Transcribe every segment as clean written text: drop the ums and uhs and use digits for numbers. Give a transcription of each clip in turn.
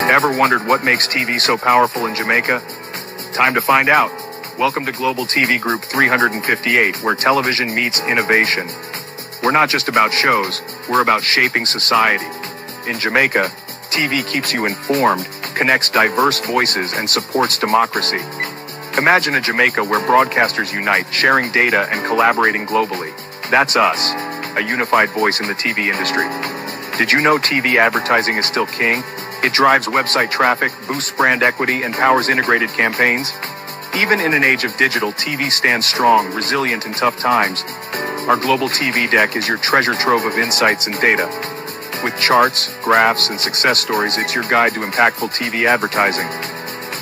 Ever wondered what makes TV so powerful in Jamaica? Time to find out. Welcome to Global TV Group 358, where television meets innovation. We're not just about shows, we're about shaping society. In Jamaica, TV keeps you informed, connects diverse voices, and supports democracy. Imagine a Jamaica where broadcasters unite, sharing data and collaborating globally. That's us, a unified voice in the TV industry. Did you know TV advertising is still king? It drives website traffic, boosts brand equity, and powers integrated campaigns. Even in an age of digital, TV stands strong, resilient in tough times. Our global TV deck is your treasure trove of insights and data. With charts, graphs, and success stories, it's your guide to impactful TV advertising.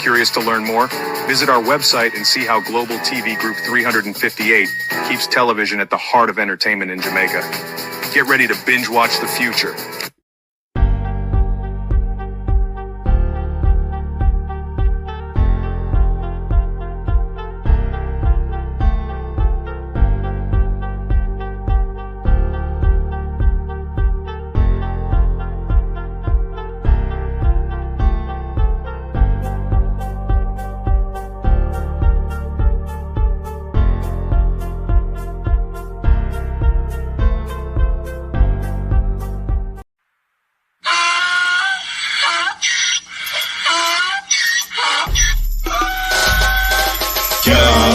Curious to learn more? Visit our website and see how Global TV Group 358 keeps television at the heart of entertainment in Jamaica. Get ready to binge watch the future.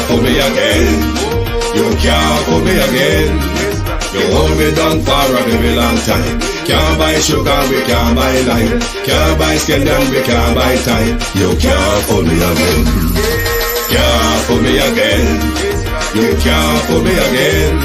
Put me again, you can't put me again. You hold me down for a very long time. Can't buy sugar, we can't buy lime. Can't buy skin and we can't buy time. You can't put me again. Can't put me again. You can't put me again.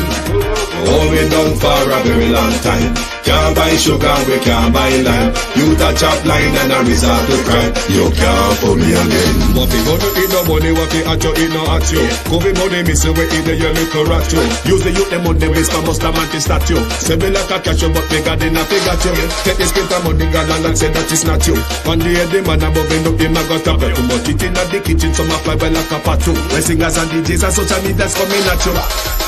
You hold me down for a very long time. Can't buy sugar, we can't buy lime. You touch up line and a resort to crime. You can't put me again. What fi go to eat no money, what fi at you, eat no at you. Go be money, miss away in the year, make a rat you. Use the youth, the money, waste for must a man to statue. Say me like a catch you, but me got in a figure you. Take this bit of money, God, and say that is not you. One day the man above him up, him a got a break. Too much it in the kitchen, some a fly by like a patu. The singers and DJs and social media's coming at you.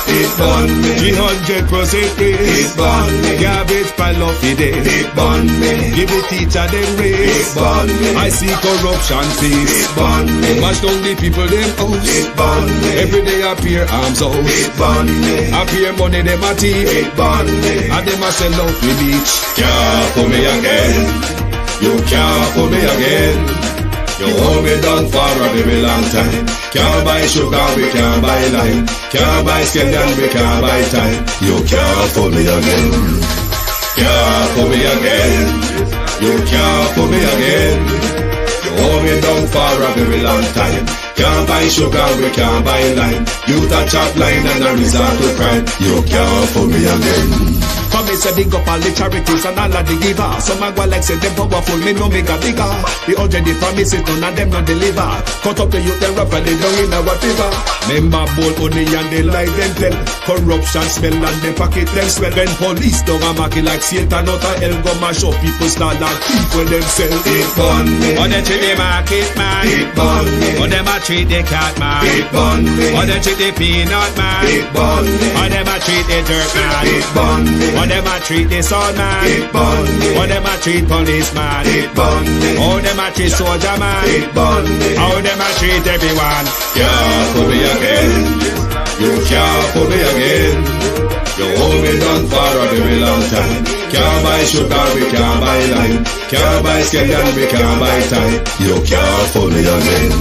It burn me, 300% it burn me. Garbage pile up the day. It burn me, Give the teacher them it raise. burn me. I see corruption face. It burn me, Mash down the people them house. it burn me. Every day appear arms out. It burn me, Appear money them a thief. it burn me. And them a sell out the beach. Can't put me again. You can't put me again. You hold me down for a very long time. Can't buy sugar, we can't buy lime. Can't buy skin and we can't buy time. You can't put me again. Can't put me again. You can't put me again. You hold me down for a very long time. Can't buy sugar, we can't buy lime. You touch up line and a resort to crime. You can't put me again. For me say big up all the charities and all of the givers. Some a go like say them powerful, me know me got bigger. The urgent the promises none of them not deliver. Cut up the youth them rap and they down in our fever. Member bowl honey and they lie them tell. Corruption smell and they pocket them swell. When police dog a market like Satan out of hell go mash up people start like people themselves. It burn me, Or they treat the market man. it burn me, Or them a treat the cat man. it burn me, Or them treat the peanut man. it burn me, Or them a treat the dirt man. it burn me, Or them a treat the sun man. it burn me, Or them a treat policeman. it burn me, How them a treat soldier man. it burn me. How them a treat everyone. Can't put me again. You can't put me again. You hold me down for a very long time. Can't buy sugar, we can't buy lime. Can't buy skin and we can't buy time. You can't put me again.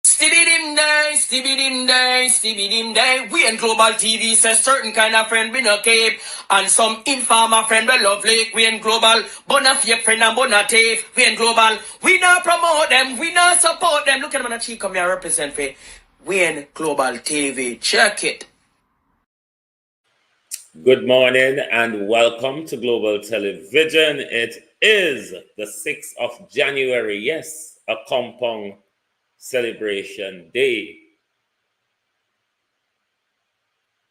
Stibby-dim day, stibby-dim day, stibby-dim day. We in Global TV says certain kind of friend we no keep. And some informer friend we love like we in Global. Bona fake friend and bona tape. We in Global. We not promote them, we not support them. Look at them on the cheek, come here represent for we in Global TV. Check it. Good morning and welcome to Global Television. It is the 6th of January. Yes, a compound celebration day.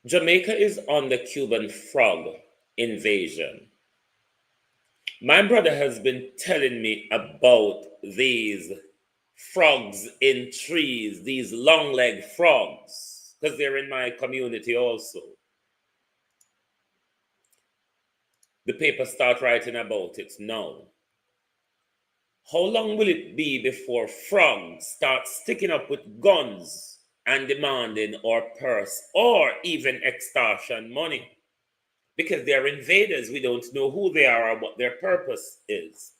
Jamaica is on the Cuban frog invasion. My brother has been telling me about these frogs in trees, these long-legged frogs, because they're in my community also. The paper start writing about it now. How long will it be before frogs start sticking up with guns and demanding our purse or even extortion money? Because they're invaders, we don't know who they are or what their purpose is.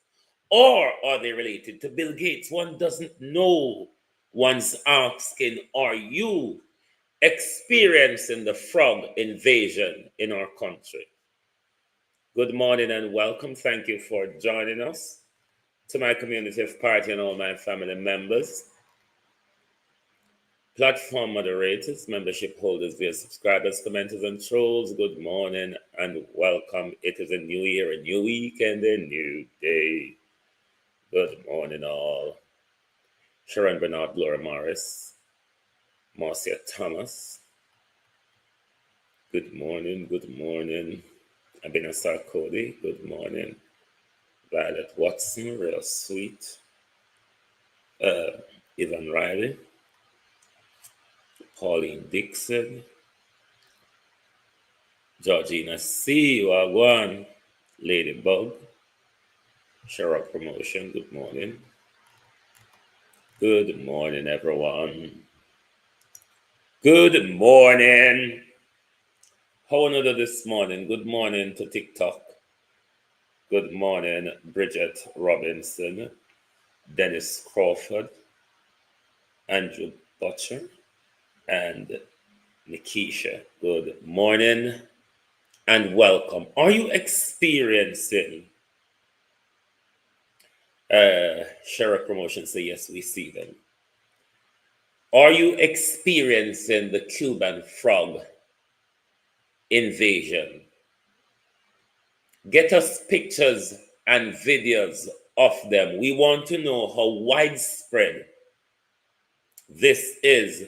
Or are they related to Bill Gates? One doesn't know. One's asking, are you experiencing the frog invasion in our country? Good morning and welcome. Thank you for joining us. To my community of party and all my family members, platform moderators, membership holders, via subscribers, commenters, and trolls, good morning and welcome. It is a new year, a new week, and a new day. Good morning, all. Sharon Bernard, Laura Morris, Marcia Thomas. Good morning, good morning. Abinasar Cody, good morning. Violet Watson, real sweet. Ivan Riley. Pauline Dixon. Georgina C. Wagwan. Ladybug. Sherrock Promotion, good morning. Good morning, everyone. Good morning. How another this morning? Good morning to TikTok. Good morning, Bridget Robinson, Dennis Crawford, Andrew Butcher, and Nikisha. Good morning and welcome. Are you experiencing Sherrock Promotion? Say yes, we see them. Are you experiencing the Cuban frog invasion? Get us pictures and videos of them. We want to know how widespread this is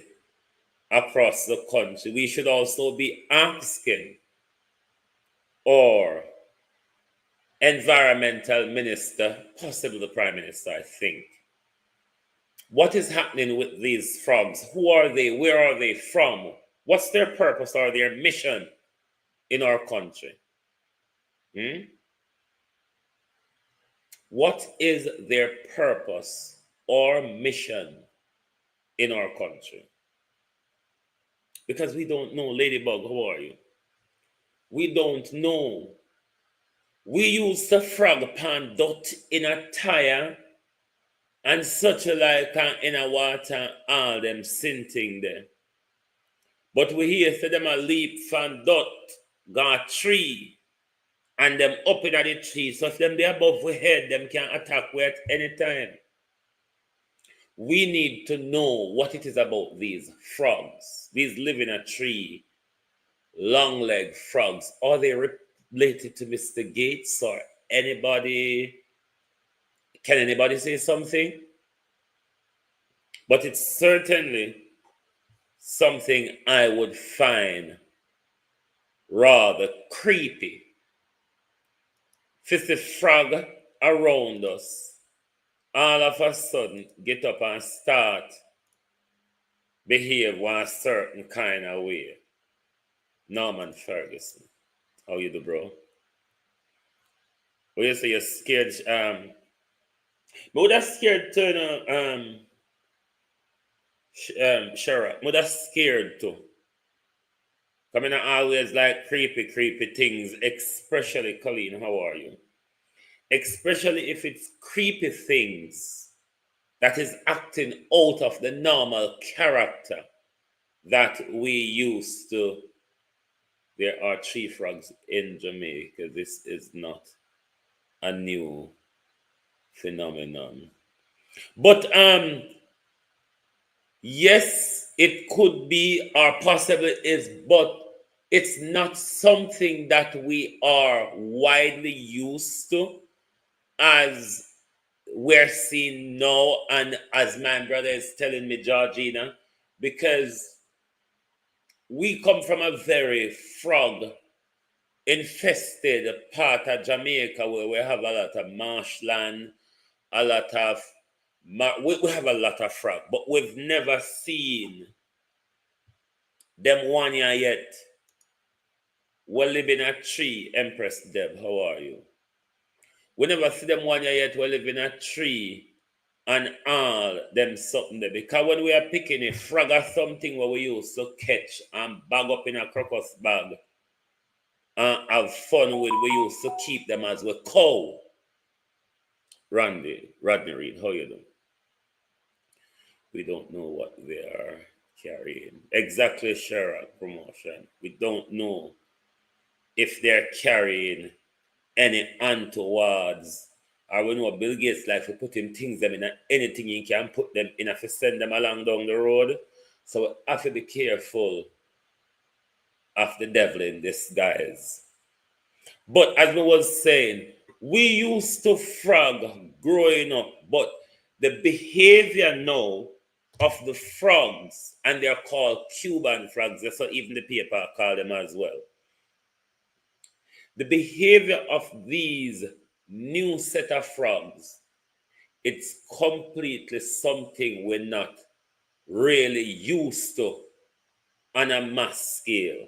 across the country. We should also be asking our environmental minister, possibly the prime minister, I think, what is happening with these frogs? Who are they? Where are they from? What's their purpose or their mission in our country? What is their purpose or mission in our country? Because we don't know. Ladybug, how are you? We don't know. We use the frog pan dot in a tire and such like in a water, all them sinting there. But we hear say them a leap fan dot got tree and them up in the tree. So if them they above we head, them can attack we at any time. We need to know what it is about these frogs, these live in a tree, long leg frogs. Are they related to Mr. Gates or anybody? Can anybody say something? But it's certainly something I would find rather creepy. 50 frog around us all of a sudden get up and start behave one certain kind of way. Norman Ferguson, how you do, bro? Well, you say you're scared. But that's scared to Shara. But that's scared too. Coming always like creepy things, especially Colleen. How are you? Especially if it's creepy things that is acting out of the normal character that we used to. There are tree frogs in Jamaica. This is not a new phenomenon. But yes, it could be or possibly is, but it's not something that we are widely used to as we're seeing now, and as my brother is telling me, Georgina, because we come from a very frog infested part of Jamaica where we have a lot of marshland, a lot of we have a lot of frog, but we've never seen them one year yet. We live in a tree. Empress Deb, how are you? We never see them one year yet. We live in a tree and all them something there. Because when we are picking a frog or something where we used to catch and bag up in a crocus bag and have fun with, we used to keep them as we cow. Rodney Reed, how you doing? We don't know what they are carrying. Exactly, Sherrod promotion. We don't know if they're carrying any untoward's. Or we know Bill Gates like to put him things them in anything he can put them in if you send them along down the road. So we have to be careful of the devil in disguise. But as we was saying, we used to frog growing up, but the behavior now of the frogs, and they're called Cuban frogs, so even the paper call them as well. The behavior of these new set of frogs, it's completely something we're not really used to on a mass scale.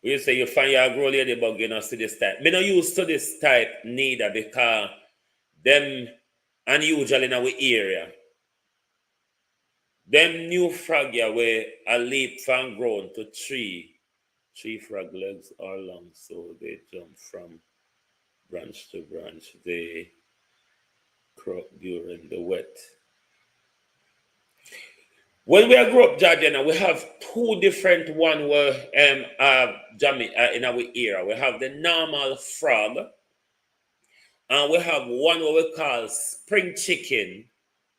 You say you find your grow ladybug, you know, to this type. Me not used to this type neither because them unusual in our area. Them new frog here where a leap from ground to tree frog legs are long, so they jump from branch to branch. They crop during the wet. When we grew up, Georgia, we have two different one where Jamaica in our era. We have the normal frog, and we have one what we call spring chicken.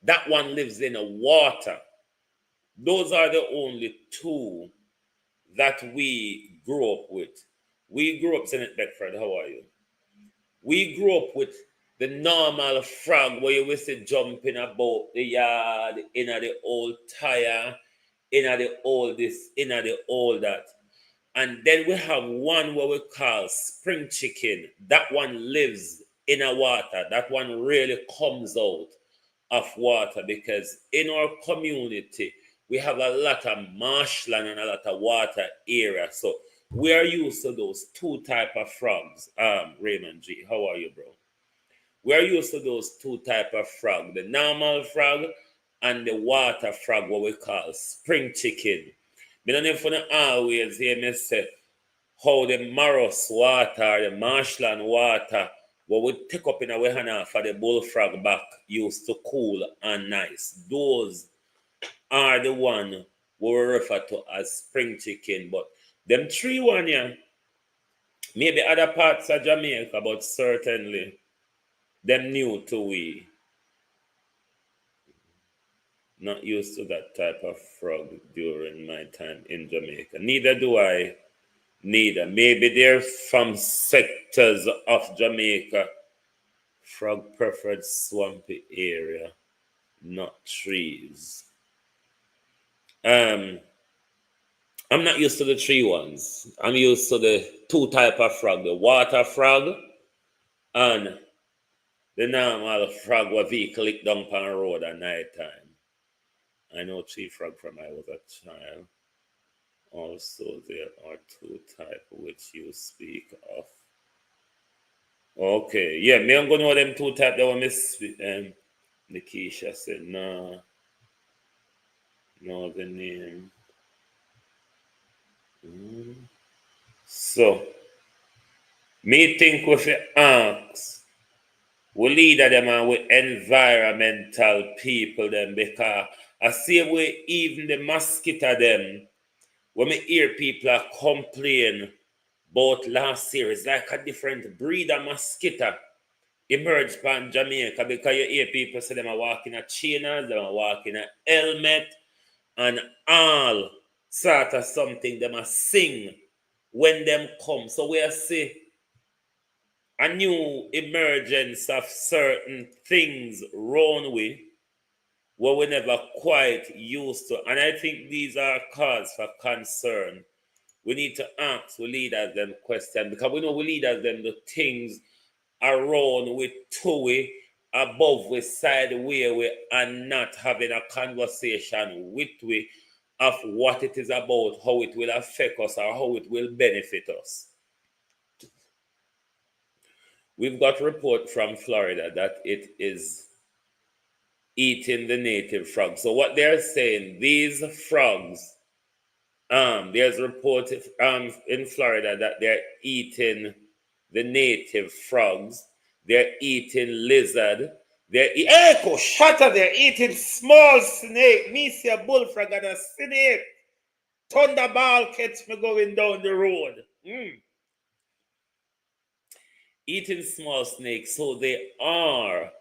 That one lives in the water. Those are the only two that we grew up with. We grew up, Senate Beckford, how are you? We grew up with the normal frog where you will see jumping about the yard, in the old tire, in the old this, in the old that. And then we have one what we call spring chicken. That one lives in a water. That one really comes out of water because in our community, we have a lot of marshland and a lot of water area. So we are used to those two type of frogs. Raymond G, how are you, bro? We are used to those two type of frog, the normal frog and the water frog, what we call spring chicken. I don't know if you always hear me say how the Maros water, the marshland water, what we take up in our hand for the bullfrog back used to cool and nice. Those are the one we refer to as spring chicken. But them three one, yeah, maybe other parts of Jamaica, but certainly them new to we. Not used to that type of frog during my time in Jamaica. Neither do I. Neither. Maybe they're from sectors of Jamaica. Frog preferred swampy area, not trees. I'm not used to the tree ones. I'm used to the two type of frog, the water frog and the normal frog what vehicle lick down on the road at night time. I know tree frog from I was a child. Also, there are two types which you speak of. Okay, yeah, me I'm gonna know them two types that were miss. Nikisha said, no, the name. So, me think with the ask, we leader them and we environmental people them because I see we even the mosquito them. When me hear people are complain about last year, it's like a different breed of mosquito emerged from Jamaica because you hear people say them are walking a chinos, them are walking a helmet, and all sort of something them are sing when them come. So we are see a new emergence of certain things round we what we never quite used to. And I think these are cause for concern. We need to ask we leaders them question because we know we leaders them the things around with to we, above we, side we are not having a conversation with we of what it is about, how it will affect us, or how it will benefit us. We've got a report from Florida that it is eating the native frogs. So what they're saying, these frogs, there's a report in Florida that they're eating the native frogs. They're eating lizard. They're eating small snake. Me see a bullfrog and a snake. Thunderball catch me going down the road. Eating small snakes. So they are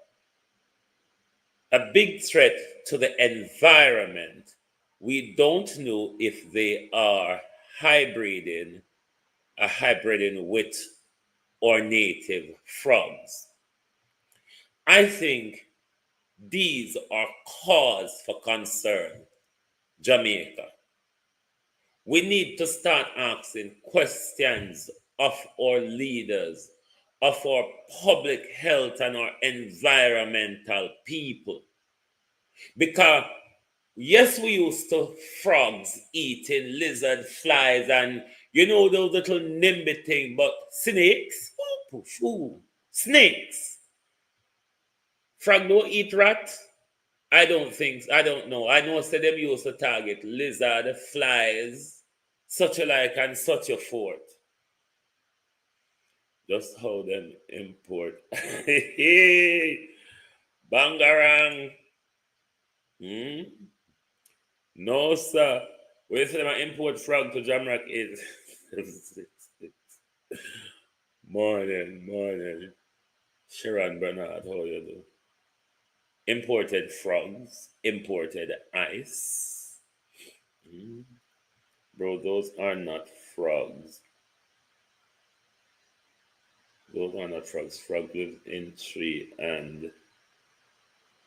a big threat to the environment. We don't know if they are hybriding with or native frogs. I think these are cause for concern. Jamaica. We need to start asking questions of our leaders, of our public health and our environmental people. Because yes, we used to frogs eating lizard, flies, and those little nimby thing, but snakes, snakes. Frog don't eat rat. I don't know. I know say them used to target lizard, flies, such a like and such a forth. Just how them import. Bangarang. No, sir. We say them import frog to Jamrock is. Morning. Sharon Bernard, how you do? Imported frogs, imported ice. Bro, those are not frogs. Those are not frogs. Frog lives in tree and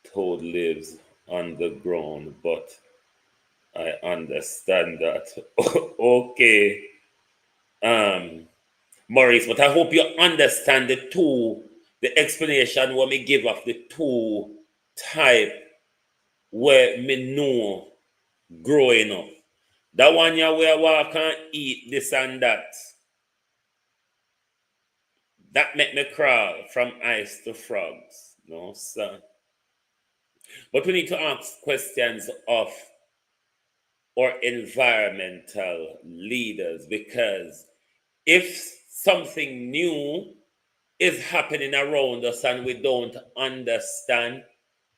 toad lives on the ground, but I understand that. Okay. Maurice, but I hope you understand the explanation what me give of the two type where me know growing up. That one ya where I walk and eat this and that. That make me crawl from ice to frogs. No, sir. But we need to ask questions of our environmental leaders, because if something new is happening around us and we don't understand,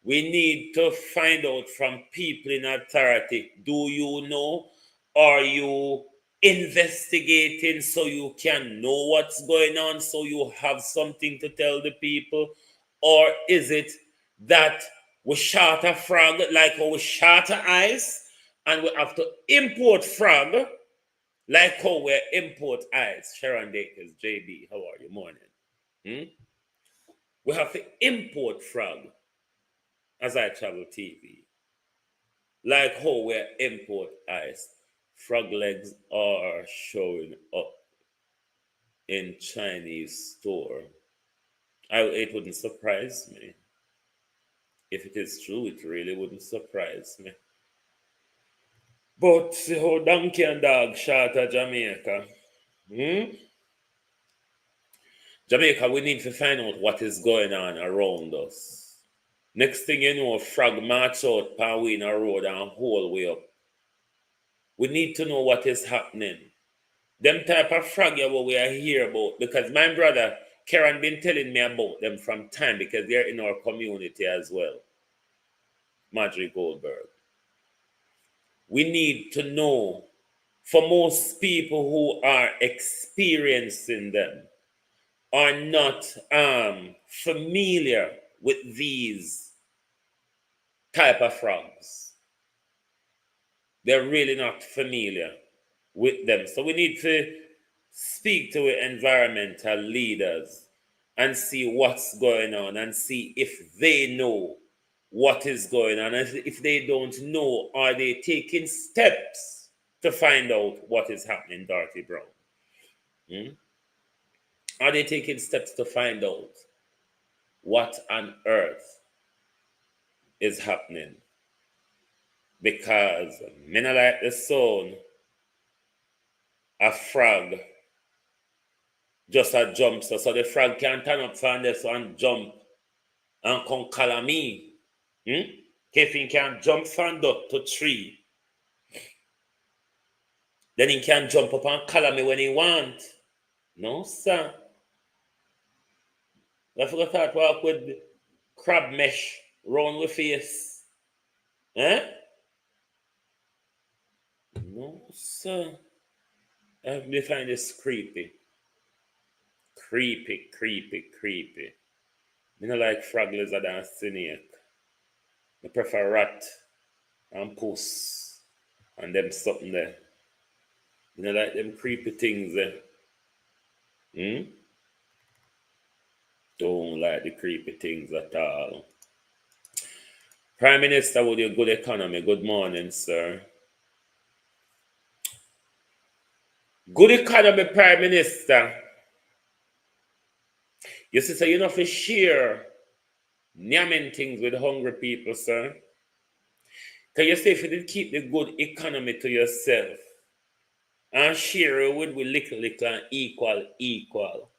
we need to find out from people in authority. Do you know? Are you investigating so you can know what's going on, so you have something to tell the people? Or is it that we shot a frog like how we shot a ice and we have to import frog like how we import ice? Sharon Dakers, JB, how are you? Morning. We have to import frog as I travel TV. Like how we import ice. Frog legs are showing up in Chinese store. It wouldn't surprise me. If it is true, it really wouldn't surprise me. But see how donkey and dog shot at Jamaica. Jamaica, we need to find out what is going on around us. Next thing you know, frog march out Pawina Road and whole way up. We need to know what is happening. Them type of frog what we are here about, because my brother Karen been telling me about them from time, because they're in our community as well. Marjorie Goldberg. We need to know, for most people who are experiencing them, are not familiar with these type of frogs. They're really not familiar with them. So we need to speak to environmental leaders and see what's going on and see if they know what is going on. And if they don't know, are they taking steps to find out what is happening, Dorothy Brown? Are they taking steps to find out what on earth is happening? because me not like the sound a frog just a jump so the frog can turn up from this and jump and come call me. If he can jump from duck to tree, then he can jump up and call me when he want. No, sir. I forgot to walk with crab mesh round with face. Eh? No, sir. I find this creepy. Creepy. I don't like frog, lizard, and snake. I prefer rat and puss and them something there. I don't like them creepy things there. Don't like the creepy things at all. Prime Minister with your good economy. Good morning, sir. Good economy, Prime Minister. You see, so you know for share nyamming things with hungry people, sir. Can you say if you did keep the good economy to yourself and share it with little and equal,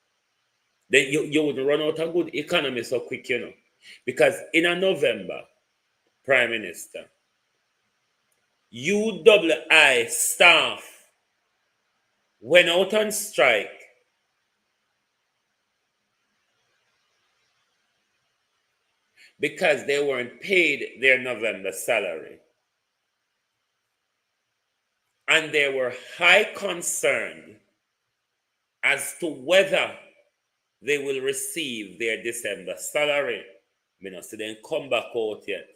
then you would run out of good economy so quick, you know. Because in a November, Prime Minister, UWI staff went out on strike because they weren't paid their November salary. And they were high concerned as to whether they will receive their December salary. I not see them come back out yet.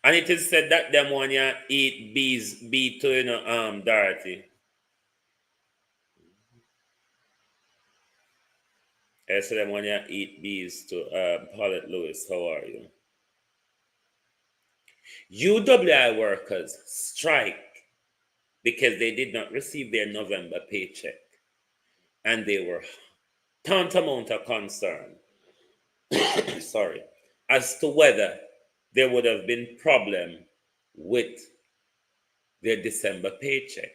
And it is said that them want you eat bees to, you know, Dorothy. I said them want you eat bees to Paulette Lewis. How are you? UWI workers strike because they did not receive their November paycheck. And they were tantamount of concern, sorry, as to whether there would have been problem with their December paycheck.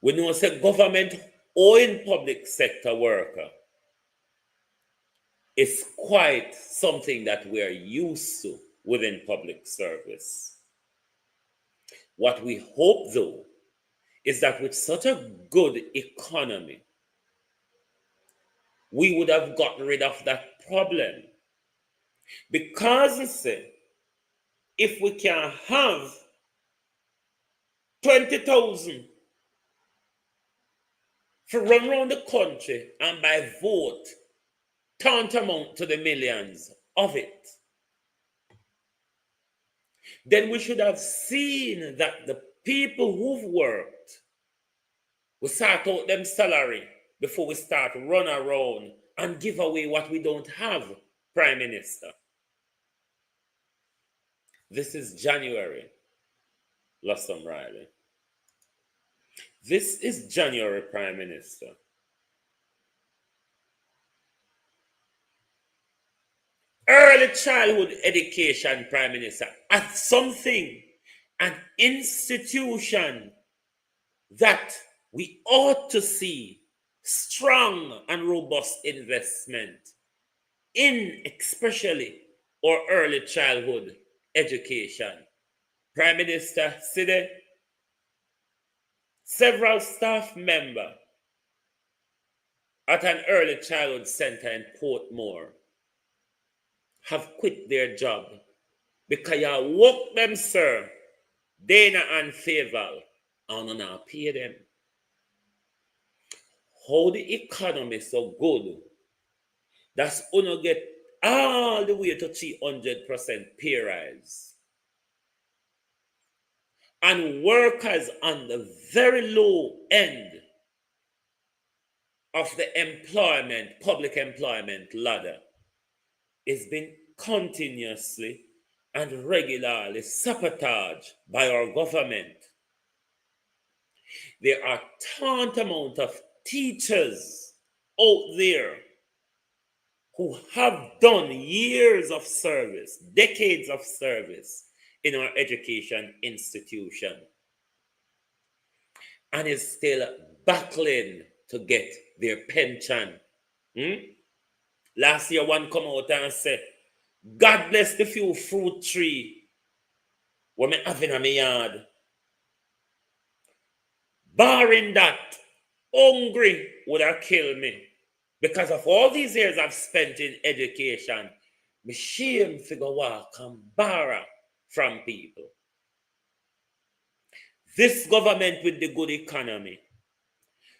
We know say government or in public sector worker is quite something that we're used to within public service. What we hope, though, is that with such a good economy, we would have gotten rid of that problem. Because, you see, if we can have 20,000 to run around the country and by vote, tantamount to the millions of it, then we should have seen that the people who've worked will sort out them salary before we start run around and give away what we don't have, Prime Minister. This is January, Lossum Riley. This is January, Prime Minister. Early childhood education, Prime Minister, as something, an institution that we ought to see strong and robust investment in, especially our early childhood education. Prime Minister, see there, several staff members at an early childhood center in Portmore have quit their job because you work them, sir, Dana and Faval, and now pay them. How the economy so good, that's gonna get all the way to 300% pay rise. And workers on the very low end of the public employment ladder is being continuously and regularly sabotaged by our government. There are tantamount of teachers out there who have done years of service, decades of service in our education institution, and is still battling to get their pension. Last year, one come out and say, God bless the few fruit tree what me have in my yard. Barring that, hungry would have killed me. Because of all these years I've spent in education, me shame to go walk and borrow from people. This government with the good economy,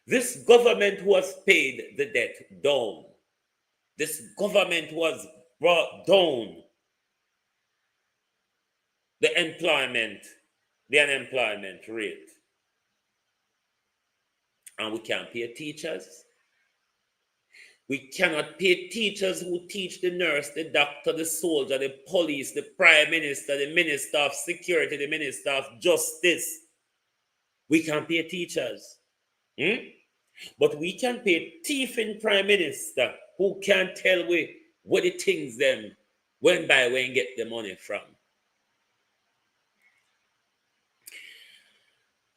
this government who has paid the debt down, this government who has brought down the unemployment rate. And we can't pay teachers. We cannot pay teachers who teach the nurse, the doctor, the soldier, the police, the prime minister, the minister of security, the minister of justice. We can't pay teachers. But we can pay thieving prime minister who can't tell we what the things them when get the money from.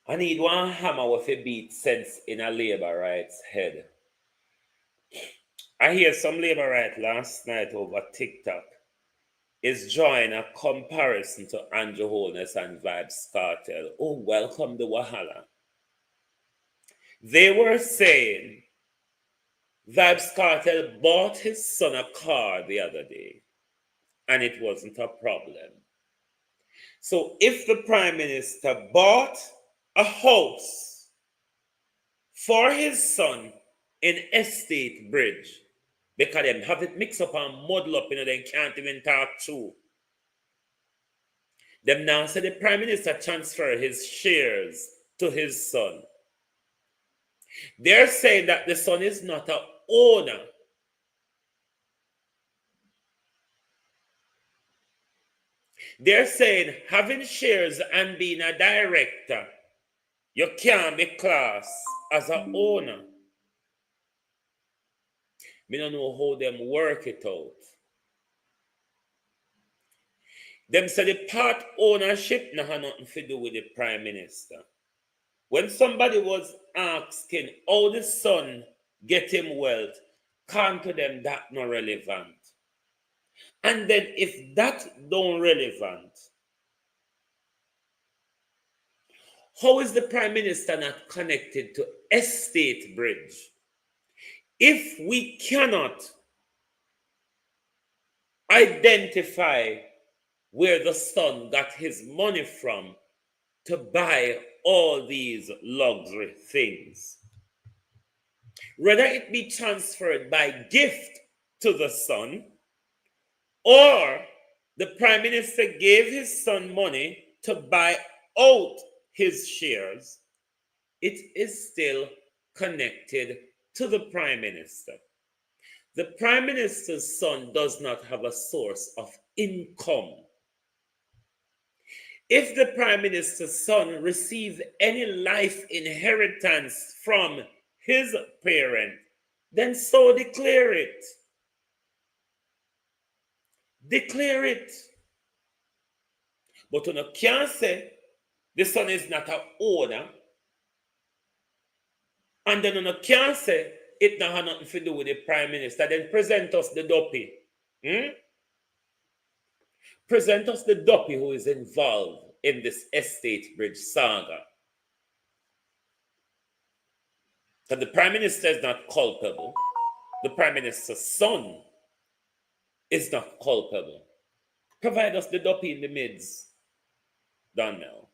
I need one hammer with a beat sense in a labor rights head. I hear some labor right last night over TikTok is drawing a comparison to Andrew Holness and Vybz Kartel. Oh, welcome to Wahala. They were saying Vybz Kartel bought his son a car the other day, and it wasn't a problem. So if the Prime Minister bought a house for his son in Estate Bridge, because them have it mixed up and muddled up, they can't even talk through. Them now say the Prime Minister transferred his shares to his son. They're saying that the son is not an owner. They're saying having shares and being a director, you can't be classed as an owner. Me don't know how them work it out. Them say the part ownership no have nothing to do with the Prime Minister. When somebody was asking how the son get him wealth, come to them that not relevant. And then if that don't relevant, how is the Prime Minister not connected to Estate Bridge? If we cannot identify where the son got his money from to buy all these luxury things, whether it be transferred by gift to the son or the Prime Minister gave his son money to buy out his shares, it is still connected to the Prime Minister. The Prime Minister's son does not have a source of income. If the Prime Minister's son receives any life inheritance from his parent, then so declare it. Declare it. But you can't say the son is not an owner, and then you can't say it don't have nothing to do with the Prime Minister. Then present us the dopey. Present us the dopey who is involved in this Estate Bridge saga. But the Prime Minister is not culpable. The Prime Minister's son is not culpable. Provide us the dopey in the midst. Don't know.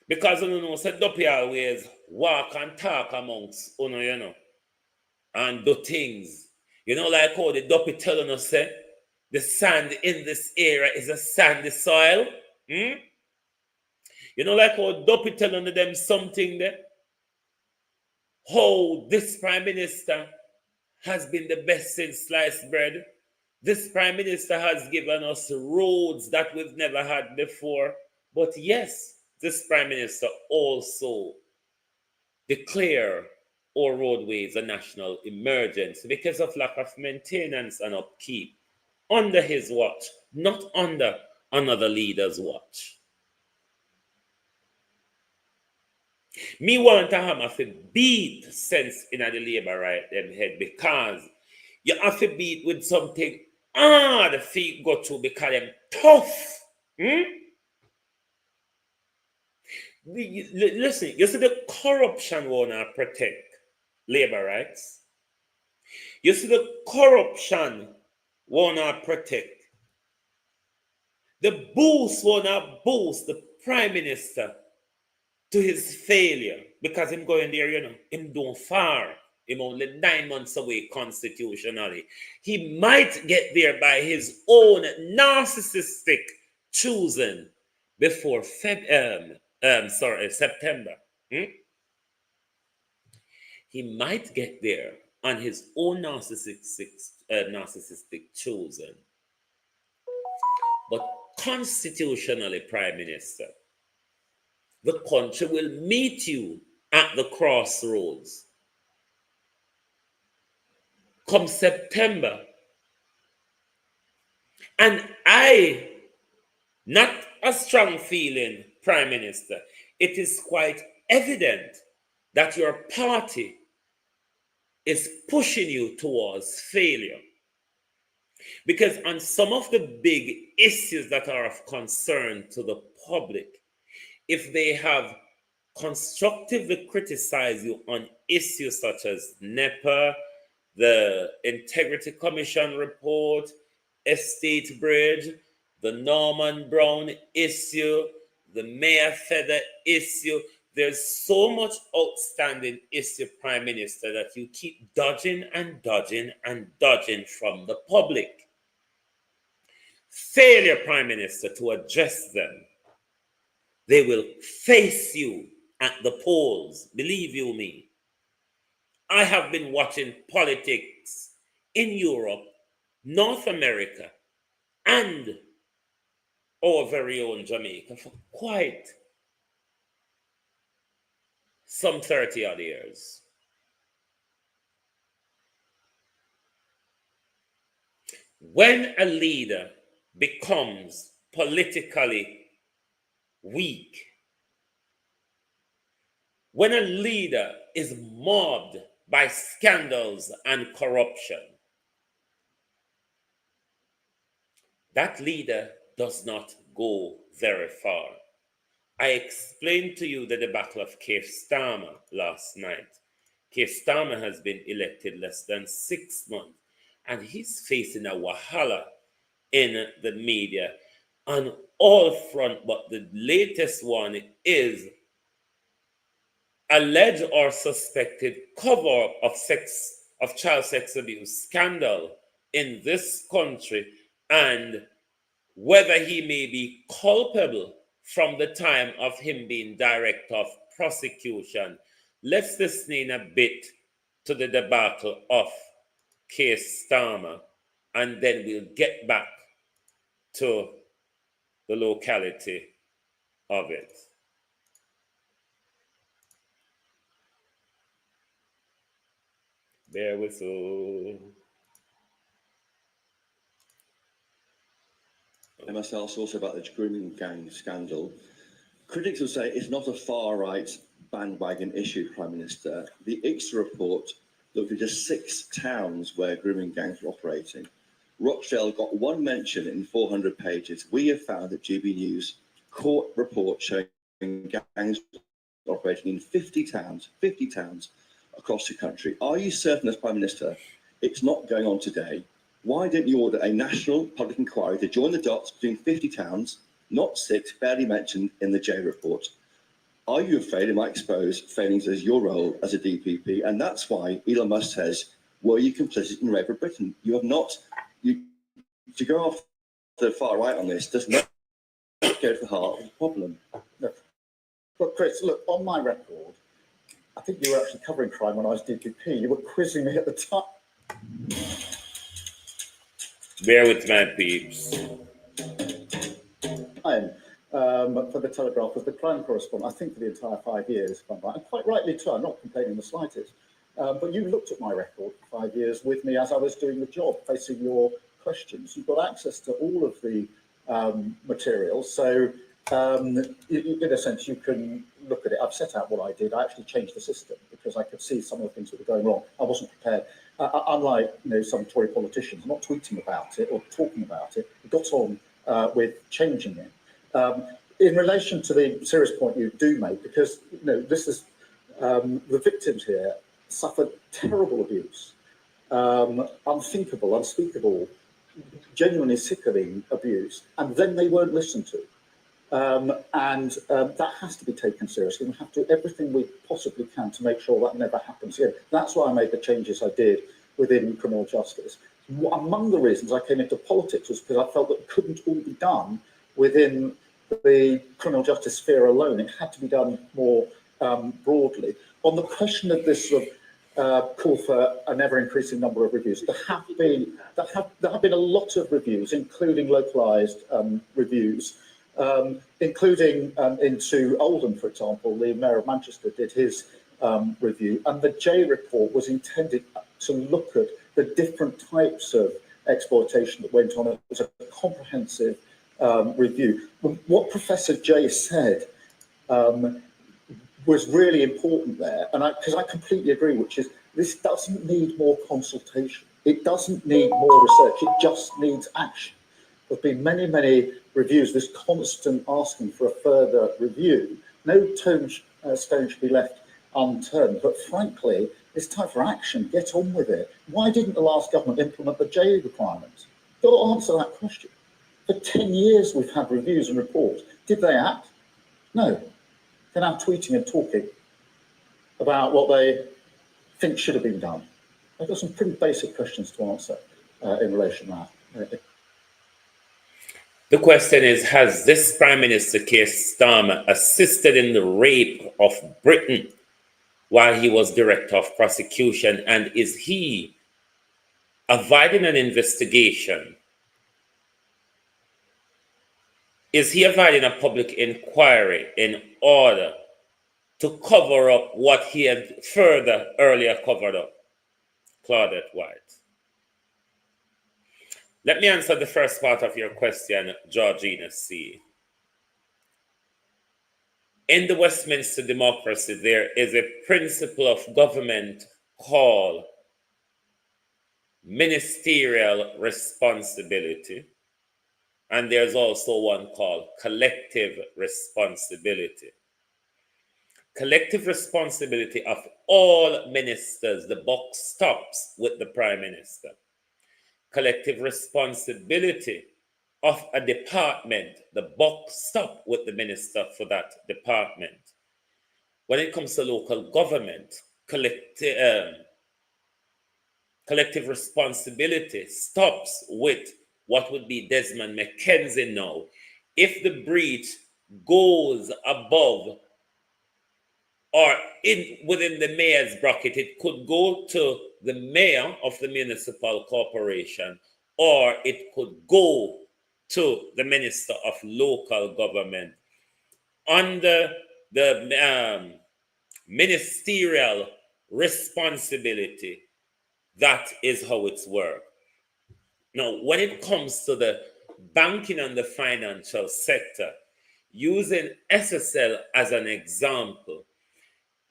Because you know, so dopey always walk and talk amongst and do things. You know, like how the dopey telling us say the sand in this area is a sandy soil. You know, like how dopey telling them something there. How this Prime Minister has been the best since sliced bread. This Prime Minister has given us roads that we've never had before. But yes, this Prime Minister also declare our roadways a national emergency because of lack of maintenance and upkeep under his watch, not under another leader's watch. Me want to have to beat sense in the labor right them head because you have to beat with something the feet go to because them tough. Listen, you see the corruption wanna protect labor rights. You see the corruption wanna protect. The boost wanna boost the prime minister to his failure because him going there, him doing far. Him only 9 months away constitutionally. He might get there by his own narcissistic choosing before September. He might get there on his own narcissistic choosing. But constitutionally, Prime Minister, the country will meet you at the crossroads. Come September. And not a strong feeling, Prime Minister, it is quite evident that your party is pushing you towards failure. Because on some of the big issues that are of concern to the public, if they have constructively criticized you on issues such as NEPA, the Integrity Commission report, Estate Bridge, the Norman Brown issue, the Mayor Feather issue, there's so much outstanding issue, Prime Minister, that you keep dodging and dodging and dodging from the public. Failure, Prime Minister, to address them. They will face you at the polls, believe you me. I have been watching politics in Europe, North America, and our very own Jamaica for quite some 30 odd years. When a leader becomes politically weak, when a leader is mobbed by scandals and corruption, that leader does not go very far. I explained to you the debacle of Keir Starmer last night. Keir Starmer has been elected less than 6 months, and he's facing a wahala in the media on all fronts, but the latest one is alleged or suspected cover-up of child sex abuse scandal in this country, and whether he may be culpable from the time of him being director of prosecution. Let's listen in a bit to the debacle of Keir Starmer, and then we'll get back to the locality of it. Bear with us. MSL also about the grooming gang scandal. Critics will say it's not a far-right bandwagon issue, Prime Minister. The ICSA report looked at just 6 towns where grooming gangs were operating. Rochdale got 1 mention in 400 pages. We have found that GB News court report showing gangs operating in 50 towns across the country. Are you certain as Prime Minister it's not going on today? Why didn't you order a national public inquiry to join the dots between 50 towns, not 6, barely mentioned in the J report? Are you afraid it might expose failings as your role as a DPP? And that's why Elon Musk says, were you complicit in rape of Britain? You have not. To go off the far right on this does not go to the heart of the problem. No. But Chris, look, on my record, I think you were actually covering crime when I was DPP. You were quizzing me at the time. Bear with my peeps. For the Telegraph was the crime correspondent, I think, for the entire 5 years, if I'm right. And quite rightly too, I'm not complaining the slightest. But you looked at my record for 5 years with me as I was doing the job, facing your questions. You've got access to all of the materials. So in a sense, you can look at it. I've set out what I did. I actually changed the system because I could see some of the things that were going wrong. I wasn't prepared. Unlike some Tory politicians, not tweeting about it or talking about it, we got on with changing it. In relation to the serious point you do make, because this is the victims here suffered terrible abuse, unthinkable, unspeakable, genuinely sickening abuse, and then they weren't listened to. That has to be taken seriously. We have to do everything we possibly can to make sure that never happens again. That's why I made the changes I did within criminal justice. Among the reasons I came into politics was because I felt that it couldn't all be done within the criminal justice sphere alone. It had to be done more broadly. On the question of this sort of call for an ever-increasing number of reviews, there have been a lot of reviews, including localised reviews, including into Oldham, for example. The Mayor of Manchester did his review, and the J report was intended to look at the different types of exploitation that went on. It was a comprehensive review. What Professor J said was really important there, and because I completely agree, which is this doesn't need more consultation. It doesn't need more research. It just needs action. There've been many, many reviews, this constant asking for a further review. No stone should be left unturned, but frankly, it's time for action. Get on with it. Why didn't the last government implement the J requirements? Got to answer that question. For 10 years, we've had reviews and reports. Did they act? No. They're now tweeting and talking about what they think should have been done. I've got some pretty basic questions to answer in relation to that. The question is, has this Prime Minister Keir Starmer assisted in the rape of Britain while he was Director of Prosecution, and is he avoiding an investigation? Is he avoiding a public inquiry in order to cover up what he had earlier covered up? Claudette White. Let me answer the first part of your question, Georgina C. In the Westminster democracy, there is a principle of government called ministerial responsibility, and there's also one called collective responsibility. Collective responsibility of all ministers, the buck stops with the Prime Minister. Collective responsibility of a department, the buck stops with the minister for that department. When it comes to local government, collective responsibility stops with what would be Desmond McKenzie now. If the breach goes above or within the mayor's bracket, it could go to the mayor of the municipal corporation, or it could go to the Minister of Local Government. Under the ministerial responsibility, that is how it's worked. Now, when it comes to the banking and the financial sector, using SSL as an example,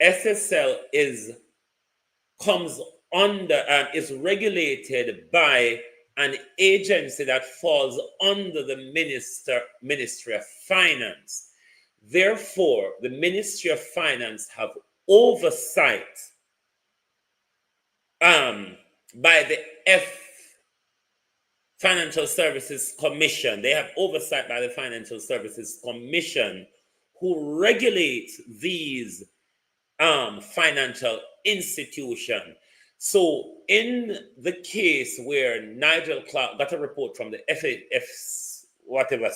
SSL is regulated by an agency that falls under the Ministry of Finance. Therefore, the Ministry of Finance have oversight by the Financial Services Commission. They have oversight by the Financial Services Commission, who regulates these financial institutions. So in the case where Nigel Clark got a report from the whatever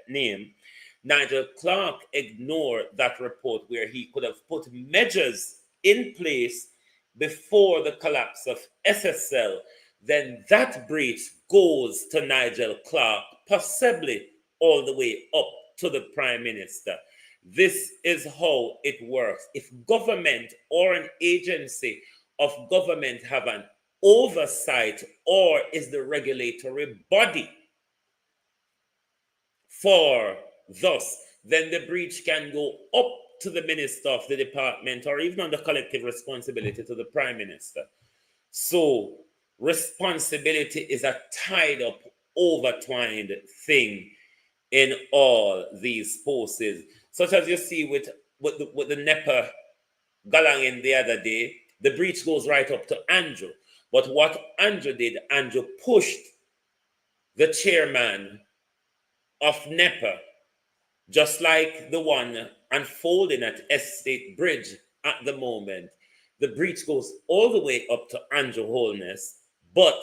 name, Nigel Clark ignored that report where he could have put measures in place before the collapse of SSL, then that breach goes to Nigel Clark, possibly all the way up to the Prime Minister. This is how it works. If government or an agency of government have an oversight or is the regulatory body for thus, then the breach can go up to the minister of the department or even on the collective responsibility to the prime minister. So responsibility is a tied up, overtwined thing in all these forces, such as you see with the NEPA galang in the other day. The breach goes right up to Andrew. But what Andrew did, Andrew pushed the chairman of NEPA, just like the one unfolding at Estate Bridge at the moment. The breach goes all the way up to Andrew Holness, but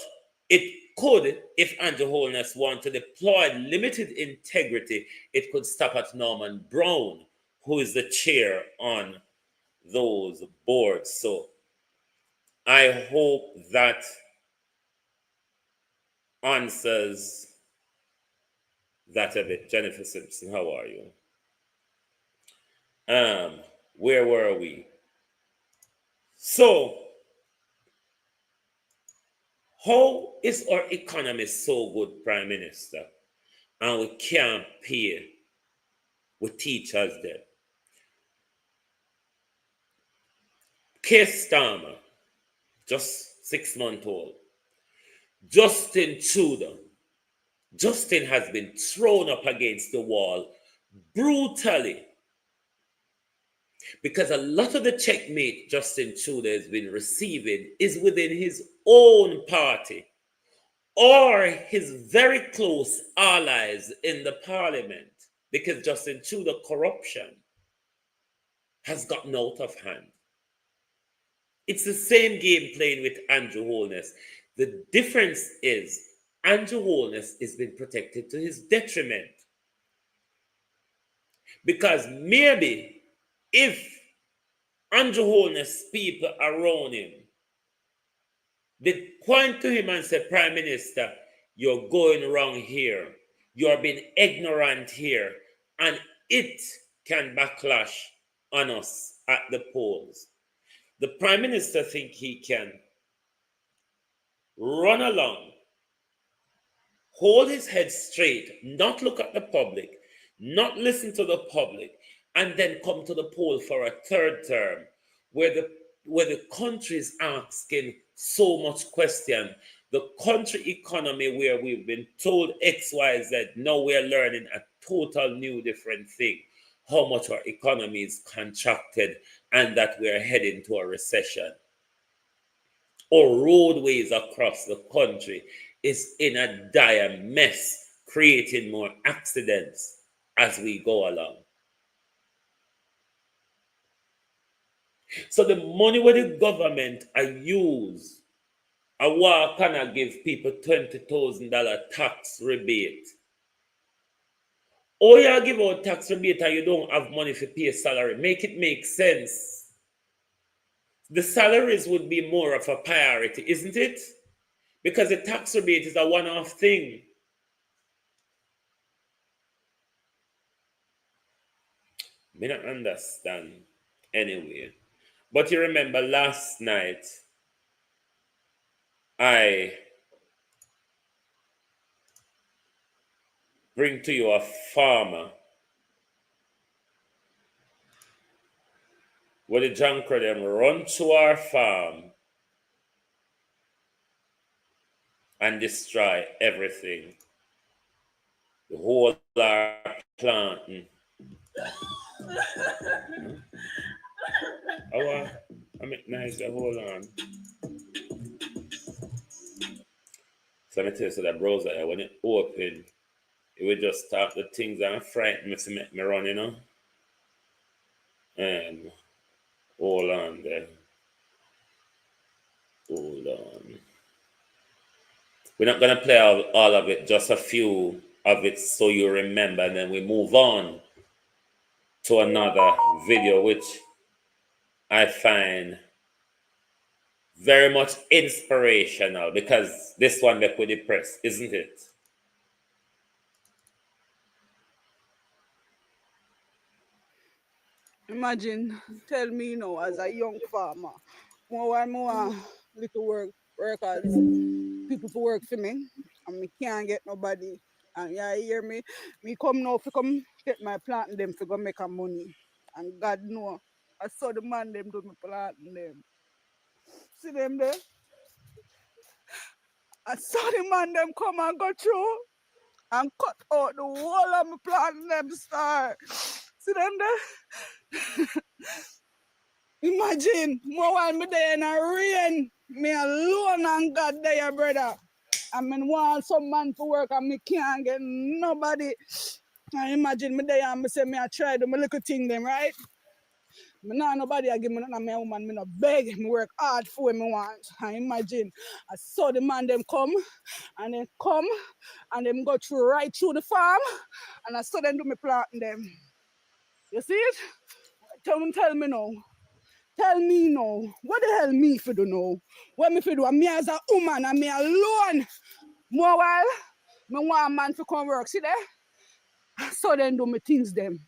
it could, if Andrew Holness wanted to deploy limited integrity, it could stop at Norman Brown, who is the chair on those boards. So I hope that answers that a bit. Jennifer Simpson, how are you? Where were we? So, how is our economy so good, Prime Minister, and we can't pay with teachers there? Keir Starmer, just 6 months old. Justin Trudeau. Justin has been thrown up against the wall brutally because a lot of the checkmate Justin Trudeau has been receiving is within his own party or his very close allies in the parliament, because Justin Trudeau corruption has gotten out of hand. It's the same game playing with Andrew Holness. The difference is Andrew Holness is being protected to his detriment. Because maybe if Andrew Holness people around him did point to him and say, Prime Minister, you're going wrong here. You're being ignorant here. And it can backlash on us at the polls. The Prime Minister think he can run along, hold his head straight, not look at the public, not listen to the public, and then come to the poll for a third term where the country is asking so much question. The country economy where we've been told X, Y, Z, now we're learning a total new different thing. How much our economy is contracted and that we're heading to a recession. Or roadways across the country is in a dire mess, creating more accidents as we go along. So the money where the government I use, I want to give people $20,000 tax rebate. Or you give out tax rebate and you don't have money to pay salary. Make it make sense. The salaries would be more of a priority, isn't it? Because the tax rebate is a one-off thing. I don't understand anyway. But you remember last night, I bring to you a farmer where the junker them run to our farm and destroy everything. The whole our planting. I make nice, hold on. So let me tell you, so that browser, when it open, it will just stop the things and frighten me to make me run, you know. And hold on there. Hold on. We're not going to play all of it, just a few of it so you remember, and then we move on to another video, which I find very much inspirational, because this one make we depressed, isn't it? Imagine, tell me, as a young farmer, more little workers, people to work for me, and me can't get nobody. And yeah, you hear me? Me come now to come get my planting them to go make a money. And God know, I saw the man them do me planting them. See them there? I saw the man them come and go through and cut out the whole of my planting them star. See them there? Imagine, more while me there in a rain, me alone and God there, brother. I mean, want some man to work and me can't get nobody. I imagine me there and me say me I try do my little thing them, right? Me nah nobody I give me nothing, me woman, me no beg, me work hard for what me want. I imagine, I saw the man them come and them go through right through the farm and I saw them do me planting them. You see it? Tell me now. Tell me now, what the hell me for do now? What me for do? Me as a woman and me alone. More while, me want a man to come work. See there? So then do me things them.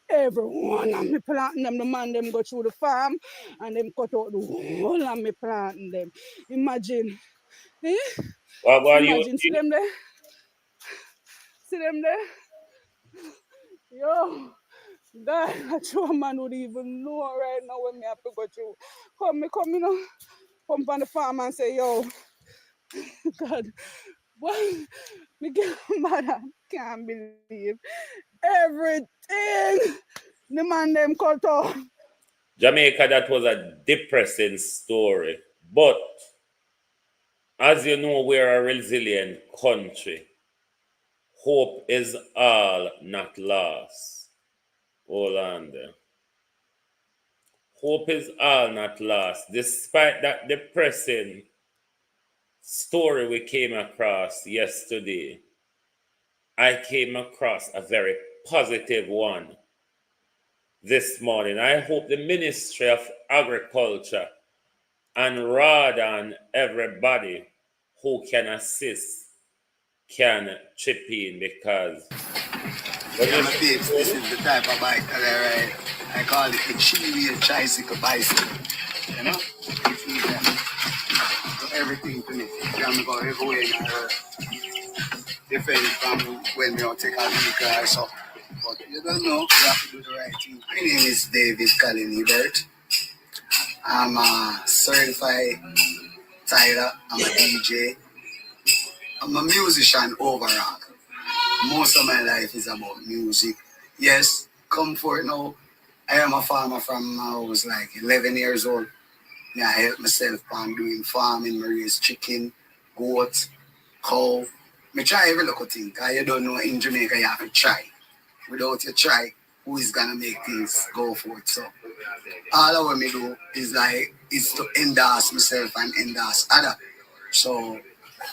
Everyone and me planting them, the man them go through the farm and them cut out the whole and me planting them. Imagine. Eh? Well, Imagine, see them there? See them there? Yo. God, a true man would even know right now when me have to go through. Come, you know, come on the farm and say, yo, God, boy, me get mad, I can't believe everything the man them cut off. Jamaica, that was a depressing story. But as you know, we're a resilient country. Hope is all not lost. Hold on there. Hope is all not lost. Despite that depressing story we came across yesterday, I came across a very positive one this morning. I hope the Ministry of Agriculture and rather than everybody who can assist can chip in because Yeah, my babes, this is the type of bike that I ride. I call it the Chilean tricycle bicycle. You know? It's easy. So everything to me. You can go everywhere in the earth. Different from when you take a vehicle or so. But you don't know, you have to do the right thing. My name is David Colin Ebert. I'm a certified tiler. I'm a DJ. I'm a musician overall. Most of my life is about music. Yes, comfort now. I am a farmer from I was like 11 years old. Yeah, I help myself on doing farming, I raise chicken, goat, cow. I try every little thing, because you don't know in Jamaica you have to try. Without you try, who is going to make things go forward? So all I want me do is to endorse myself and endorse others. So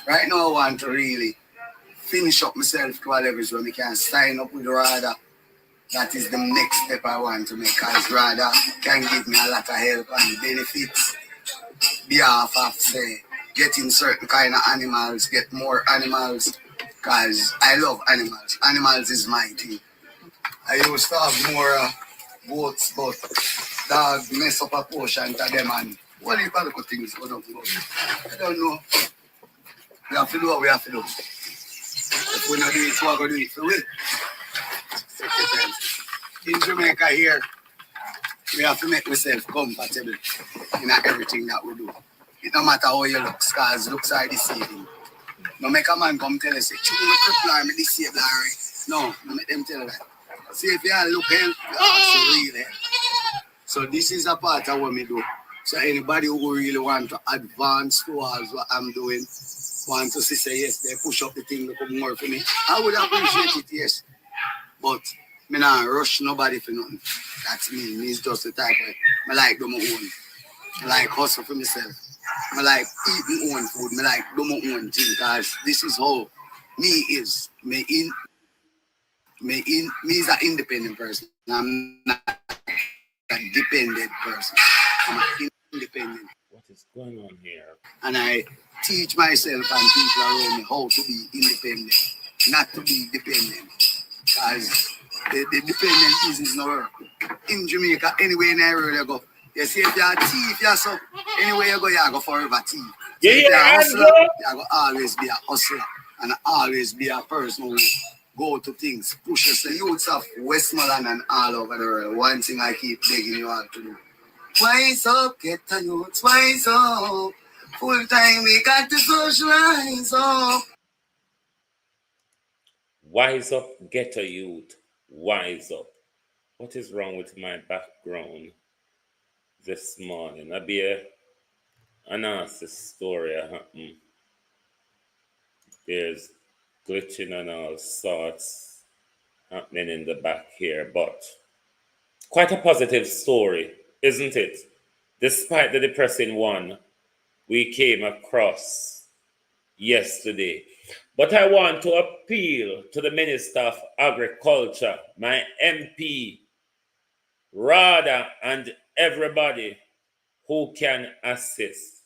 right now I want to really finish up myself to a level where I can sign up with RADA. That is the next step I want to make, because RADA can give me a lot of help and benefits behalf of, say, getting certain kind of animals, get more animals, because I love animals. Animals is my thing. I used to have more goats, but dogs mess up a portion to them and what if other things go down. I don't know. We have to do what we have to do. If we don't do it, we're going to do it for real. In Jamaica here, we have to make ourselves comfortable in everything that we do. It no matter how you look, because looks are deceiving. No make a man come tell us, say, "Chew me cripple or me disabled already." No, no make them tell you that. See, if you look help, you ask real help. So this is a part of what we do. So anybody who really want to advance towards what I'm doing, want to say yes, they push up the thing to come more for me, I would appreciate it, yes. But me not rush nobody for nothing. That's me. Me is just the type of I like do my own. I like hustle for myself. I like eat my own food. I like do my own thing, because this is how me is. Me is an independent person. I'm not a dependent person. I'm an independent. what is going on here? And I teach myself and people around me how to be independent, not to be dependent. Because the dependent is no work. In Jamaica, anywhere in the area you go, You see, if you're a thief, you're so, anywhere you go forever thief. So You if hear, you're a hustler, Andrew? you go always be a hustler and always be a person who go to things, push us. The youths of Westmoreland and all over the world. One thing I keep begging you all to do. Wise up, get the youths, wise up. Full time we got to socialize up. Wise up, ghetto youth. Wise up. What is wrong with my background this morning? I'll be a nasty story happen. There's glitching and all sorts happening in the back here, but quite a positive story, isn't it? Despite the depressing one we came across yesterday. But I want to appeal to the Minister of Agriculture, my MP, Rada, and everybody who can assist.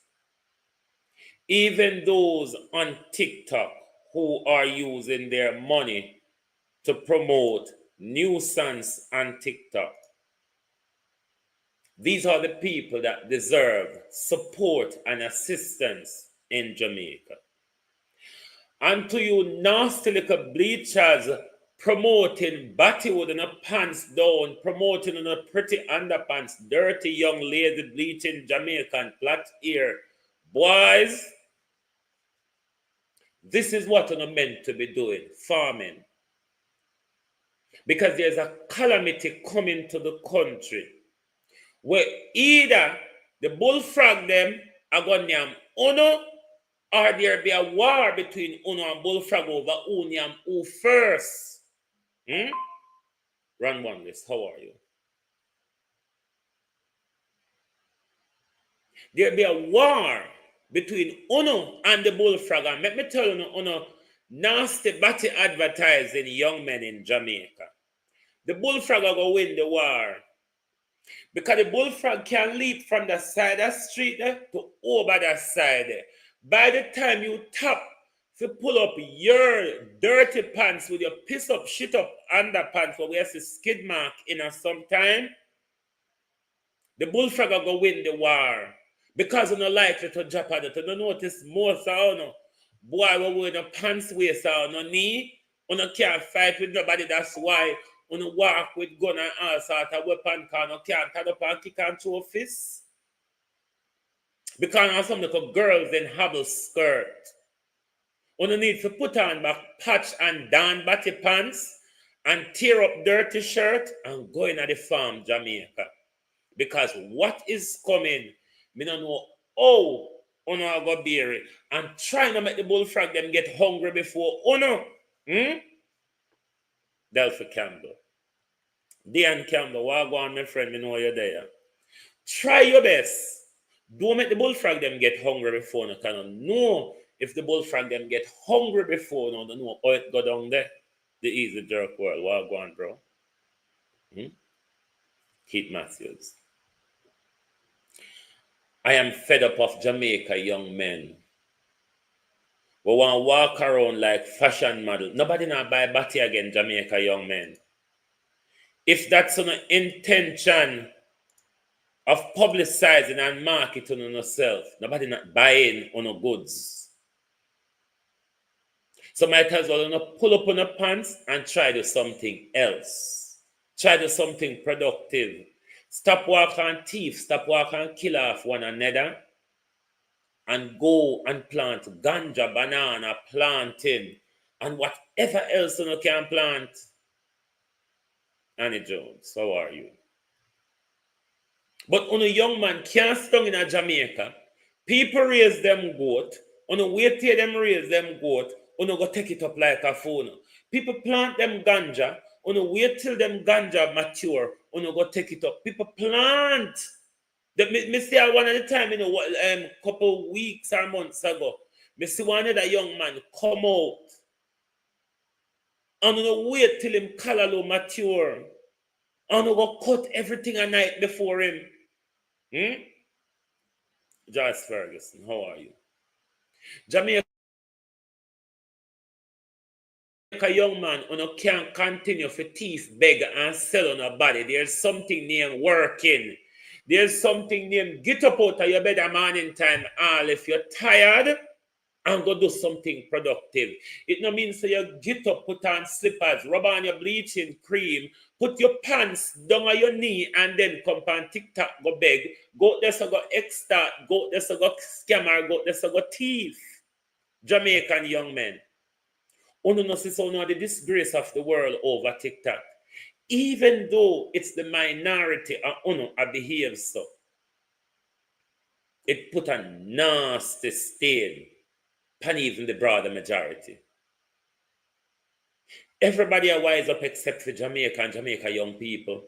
Even those on TikTok who are using their money to promote nuisance on TikTok. These are the people that deserve support and assistance in Jamaica. And to you nasty little bleachers promoting Battywood and a pants down, promoting on a pretty underpants, dirty young lady bleaching Jamaican flat ear. Boys, this is what you're meant to be doing, farming. Because there's a calamity coming to the country where either the bullfrog them are going to uno, or there be a war between uno and bullfrog over who nyam who first. Run one list, how are you? There be a war between uno and the bullfrog. And let me tell you, uno nasty batty advertising young men in Jamaica. The bullfrog are going to win the war. Because the bullfrog can leap from the side of the street to over the side. By the time you tap to pull up your dirty pants with your piss up, shit up underpants where we have to skid mark in a sometime, the bullfrog are going to win the war. Because you're not likely to drop on it. You don't notice most of you, boy, we wear no pants waist or no knee. You can't fight with nobody. That's why you walk with gun and all sort of weapon. You can't stand up and kick and throw fists. Because some little girls in hobble skirt. You need to put on back patch and down batty pants and tear up dirty shirt and go in at the farm, Jamaica. Because what is coming, me don't know how you are going to bear it. And trying to make the bullfrog them get hungry before you. Delphi Campbell. Diane Campbell, what go on, my friend, me know you're there. Try your best. Don't make the bullfrog them get hungry before you cannot know if the bullfrog them get hungry before you don't know how it go down there. The easy jerk world. What go on, bro? Keith Matthews. I am fed up of Jamaica young men. We want to walk around like fashion model. Nobody not buy batty again, Jamaica young men. If that's an intention of publicizing and marketing on yourself, nobody not buying on your goods. So might as well not pull up on your pants and try to do something else. Try to do something productive. Stop walking and thief, stop walking and kill off one another, and go and plant ganja, banana, planting, and whatever else you can plant. Annie Jones, how are you? But on a young man can't stand in Jamaica, people raise them goat, on a wait till them raise them goat, on a go take it up like a phone. People plant them ganja, on a wait till them ganja mature, on a go take it up. People plant. Me see one at the time, couple weeks or months ago, me see one other young man come out and wait till him callaloo mature and go cut everything a night before him. Joyce Ferguson, how are you? Jamaica young man can't continue for thief, beg, and sell on a body. There's something named working. There's something named get up out of your bed at morning time. All if you're tired, and go do something productive. It no means so you get up, put on slippers, rub on your bleaching cream, put your pants down on your knee, and then come on TikTok, go beg, go there so go extra, go there so go scammer, go there so go thief. Jamaican young men. Uno no see so now the disgrace of the world over TikTok. Even though it's the minority and uno behaves so, it put a nasty stain upon even the broader majority. Everybody are wise up except for Jamaica and Jamaica young people.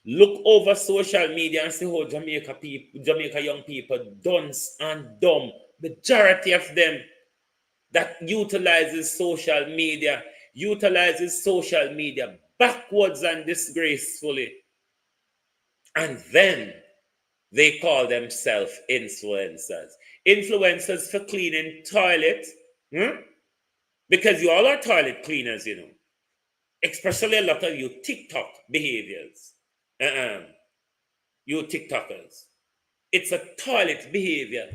Look over social media and see how Jamaica young people dunce and dumb. Majority of them that utilizes social media backwards and disgracefully. And then they call themselves influencers. Influencers for cleaning toilet. Because you all are toilet cleaners, you know. Especially a lot of you TikTok behaviors. You TikTokers. It's a toilet behavior.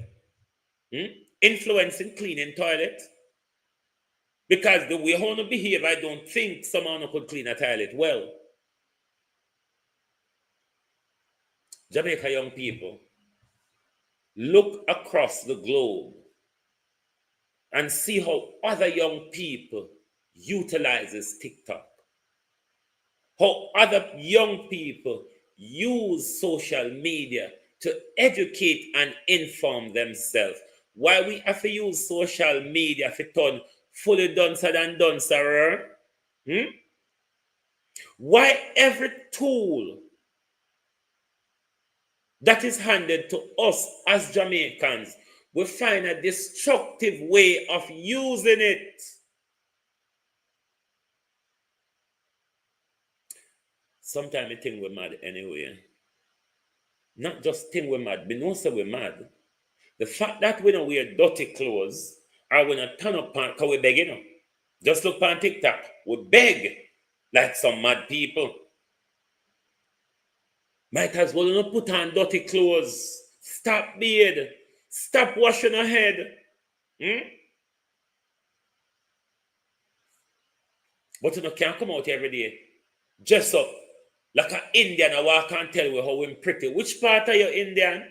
Influencing cleaning toilet. Because the way how to behave, I don't think someone could clean a toilet well. Jamaica young people, look across the globe and see how other young people utilizes TikTok. How other young people use social media to educate and inform themselves. Why we have to use social media for turn fully duncer than duncerer? Why every tool that is handed to us as Jamaicans, we find a destructive way of using it? Sometimes I think we're mad anyway. Not just think we're mad, but no say we're mad. The fact that we don't wear dirty clothes or we don't turn up because we beg, you know. Just look on TikTok, we beg like some mad people. Might as well not put on dirty clothes. Stop beard. Stop washing your head. But you can't come out every day. Dress up like an Indian and walk and tell you how I'm pretty. Which part are you Indian?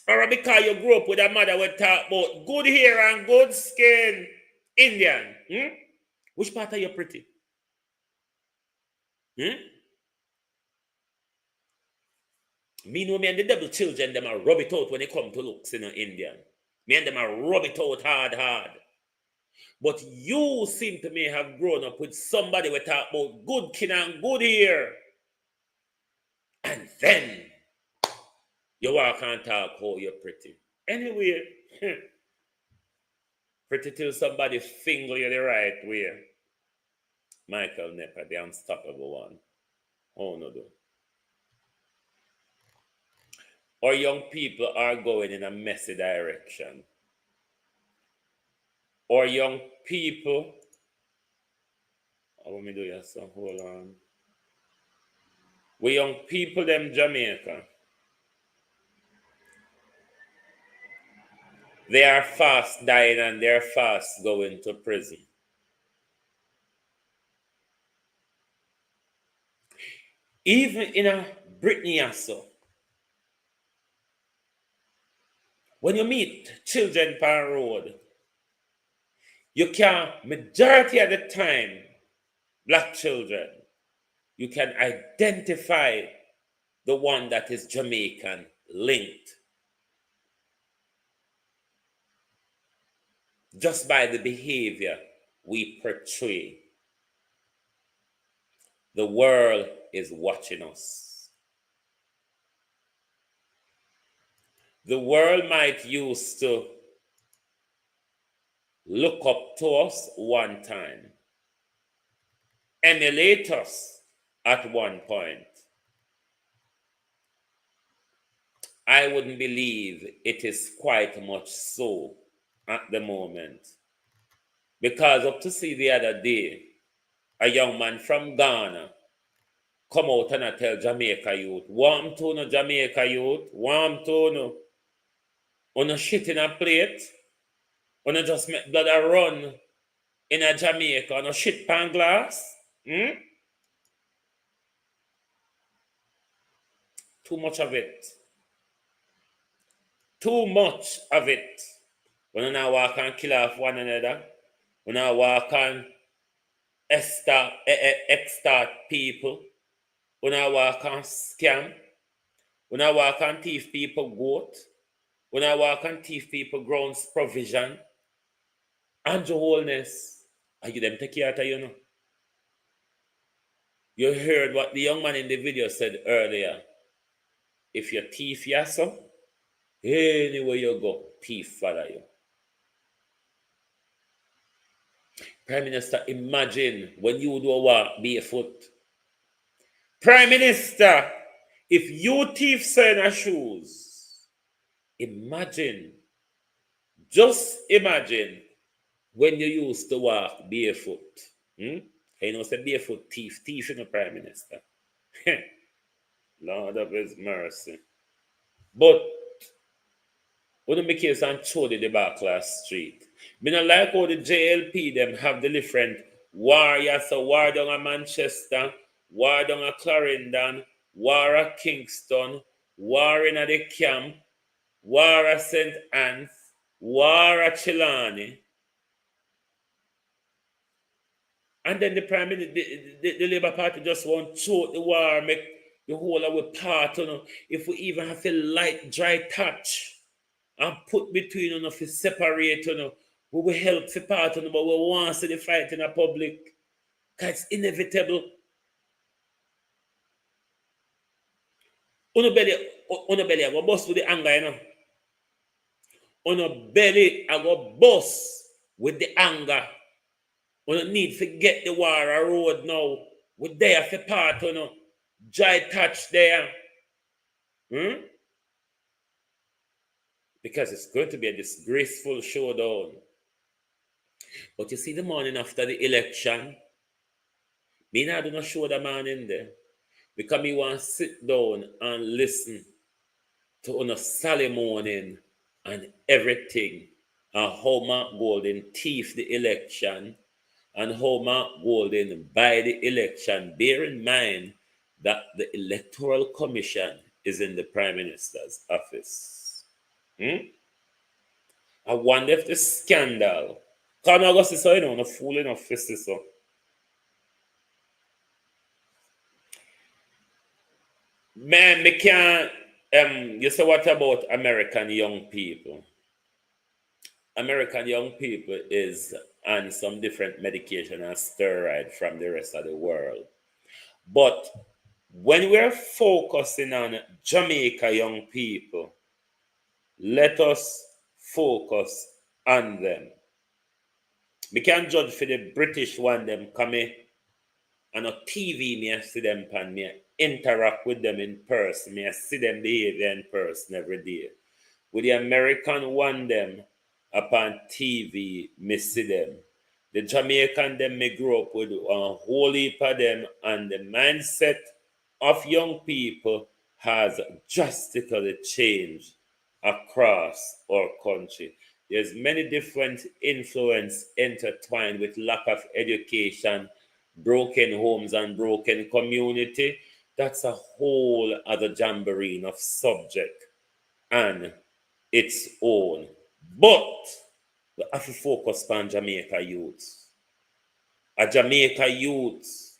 Or because you grew up with a mother who talk about good hair and good skin. Indian. Which part are you pretty? Me know me and the devil children, them are rub it out when they come to looks in Indian. Me and them are rub it out hard. But you seem to me have grown up with somebody who talk about good skin and good hair. And then you walk and talk how you're pretty. Anyway, pretty till somebody finger you the right way. Michael Nepper, the unstoppable one. Oh no, do. Our young people are going in a messy direction. Our young people, let me do this, so hold on. We young people, them Jamaica, they are fast dying and they're fast going to prison. Even in a Brittany also, when you meet children per road, you can, majority of the time, black children, you can identify the one that is Jamaican linked just by the behavior we portray. The world is watching us. The world might used to look up to us one time, emulate us at one point. I wouldn't believe it is quite much so at the moment. Because up to see the other day, a young man from Ghana come out and I tell Jamaica youth, warm to no Jamaica youth, warm to no. On a shit in a plate, on a just make blood a run in a Jamaica, on a shit pan glass. Too much of it. Too much of it. When I walk and kill off one another, when I walk and extort people, when I walk and scam, when I walk and thief people goat, when I walk and thief people grounds provision, and your wholeness, are you them take care of you know? You heard what the young man in the video said earlier. If you thief yourself, anywhere you go, thief follow you. Prime Minister, imagine when you do walk barefoot. Prime Minister, if you thief certain shoes, imagine, just imagine when you used to walk barefoot. You know, say barefoot thief in the Prime Minister. Lord of His mercy. But when you make case and show the backlash street, me not like how the JLP them have the different warriors, so war down at Manchester, war down at Clarendon, war at Kingston, war in at the camp, war at St. Anne's, war at Chilani. And then the Prime Minister, the Labour Party just want to choke the war, make the whole of our part, you know, if we even have a light, dry touch and put between you know, to separate, you know, we will help the part, you know, but we want to see the fight in the public. Because it's inevitable. Uno belly, I go bust with the anger, you know. Uno belly, I go bust with the anger. We don't need to get the war a road now. We're there for part, you know. Dry touch there. Because it's going to be a disgraceful showdown. But you see the morning after the election, me not do not show the man in there. Because me want to sit down and listen to on a Sally morning and everything. And how Mark Golden thief the election. And how Mark Golden buy the election. Bear in mind that the Electoral Commission is in the Prime Minister's office. I wonder if the scandal. Because I'm not so, you know, I'm fool enough to see so. Man, me can't, you say what about American young people? American young people is on some different medication and steroid from the rest of the world. But when we're focusing on Jamaica young people, let us focus on them. We can't judge for the British one them come in on a TV, me I see them and me I interact with them in person, me I see them behavior in person every day. With the American one them upon TV, me see them. The Jamaican them me grew up with a whole heap of them, and the mindset of young people has drastically changed across our country. There's many different influence intertwined with lack of education, broken homes and broken community. That's a whole other jamboree of subject and its own. But we have to focus on Jamaica youths. A Jamaica youths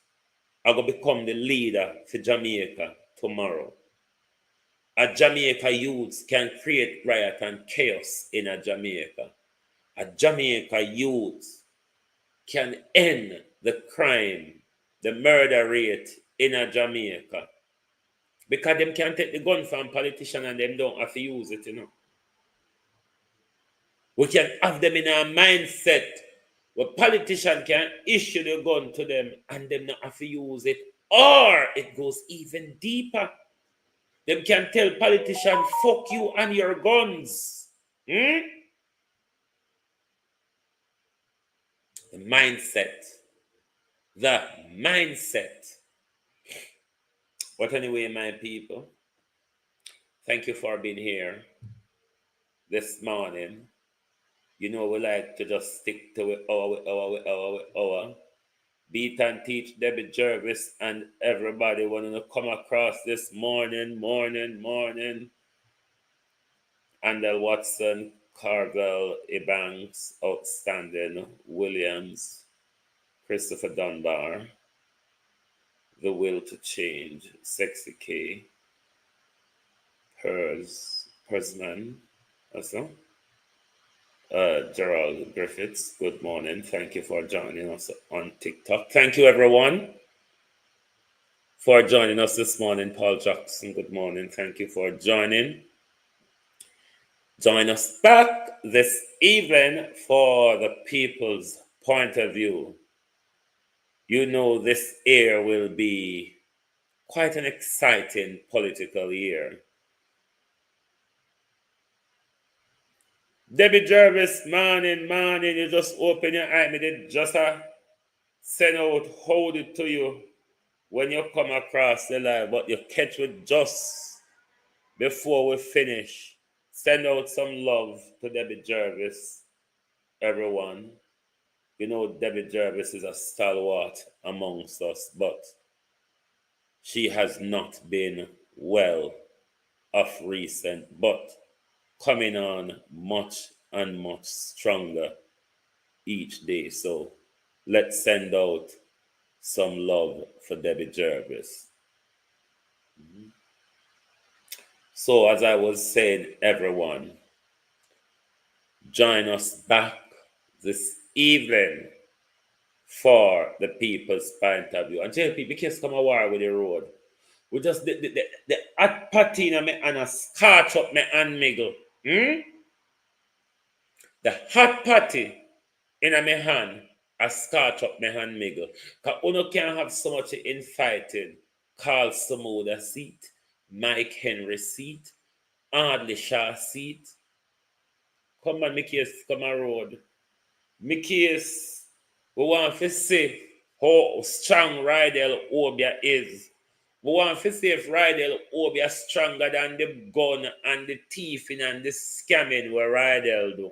are going to become the leader for Jamaica tomorrow. A Jamaica youths can create riot and chaos in a Jamaica. A Jamaica youths can end the crime, the murder rate in a Jamaica. Because them can take the gun from politicians and them don't have to use it, you know. We can have them in our mindset where politicians can issue the gun to them and them not have to use it. Or it goes even deeper. Them can tell politicians, fuck you and your guns. The mindset the mindset. But anyway, my people, thank you for being here this morning. You know, we like to just stick to our beat and teach Debbie Jervis and everybody wanting to come across this morning. Andel Watson, Carvel, Ebanks, Outstanding, Williams, Christopher Dunbar, The Will to Change, Sexy K, Persman, also. Gerald Griffiths, good morning. Thank you for joining us on TikTok. Thank you, everyone, for joining us this morning. Paul Jackson, good morning. Thank you for joining. Join us back this evening for the people's point of view. You know, this year will be quite an exciting political year. Debbie Jervis, morning, you just open your eye, me did just send out, hold it to you when you come across the line, but you catch it just before we finish. Send out some love to Debbie Jervis, everyone. You know, Debbie Jervis is a stalwart amongst us, but she has not been well of recent, but coming on much and much stronger each day. So let's send out some love for Debbie Jervis. So as I was saying, everyone, join us back this evening for the people's point of view. And JP, because come a war with the road. We just the hot patty in me and a scotch up me and miggle. The hot patty in my hand, a scotch up my hand miggle. Because uno can't have so much infighting. Carl Samoda seat, Mike Henry seat, Ardley Shaw seat. Come on, Mickey, come on road. Mickey, we want to see how strong Rydell Obia is. We want to see if Rydell Obia is stronger than the gun and the thieving and the scamming where Rydell do.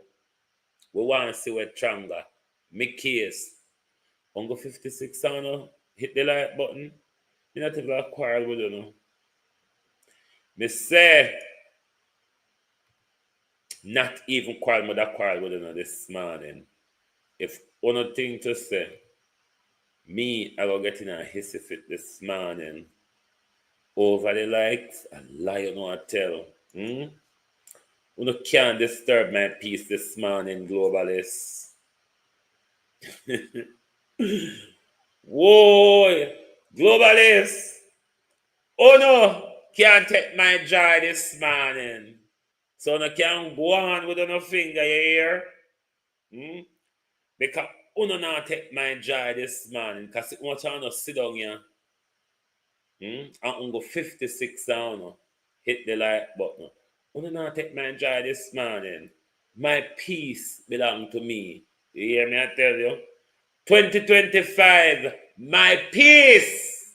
We want to see what's stronger. My case. On go 56 sound, hit the like button. You not even quarrel with you. Me say, not even quarrel with that quarrel with you this morning. If one thing to say, me, I will get in a hissy fit this morning over the likes and lie you know I tell. You can't disturb my peace this morning, globalists. Whoa, globalists. Oh no, can't take my joy this morning. So no can't go on with no finger here. Because uno not take my joy this morning. Because it wants to sit down here. And go 56 down. Hit the like button. Uno not take my joy this morning. My peace belongs to me. You hear me? I tell you. 2025, my peace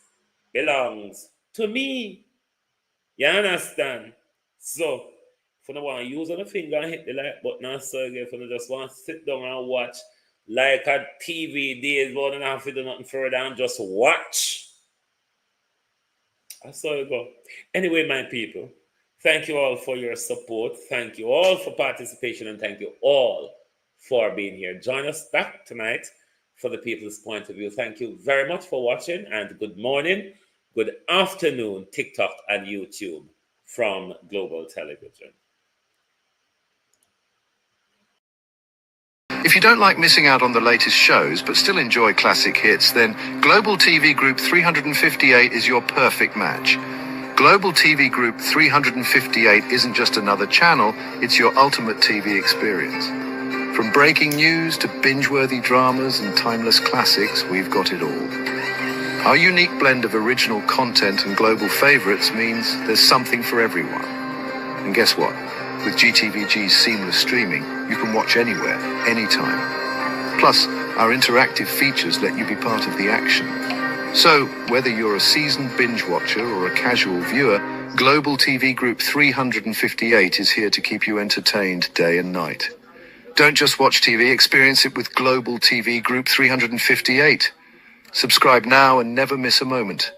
belongs to me. You understand? So, if you want to use on the finger and hit the like button, so if you just want to sit down and watch like a TV days, but don't have to do nothing further and just watch. That's how you go. Anyway, my people, thank you all for your support. Thank you all for participation, and thank you all for being here. Join us back tonight for the people's point of view. Thank you very much for watching, and good morning, good afternoon, TikTok and YouTube from Global Television. If you don't like missing out on the latest shows but still enjoy classic hits, then Global TV Group 358 is your perfect match. Global TV Group 358 isn't just another channel, it's your ultimate TV experience. From breaking news to binge-worthy dramas and timeless classics, we've got it all. Our unique blend of original content and global favorites means there's something for everyone. And guess what? With GTVG's seamless streaming, you can watch anywhere, anytime. Plus, Our interactive features let you be part of the action. So, whether you're a seasoned binge watcher or a casual viewer, Global TV Group 358 is here to keep you entertained day and night. Don't just watch TV, experience it with Global TV Group 358. Subscribe now and never miss a moment.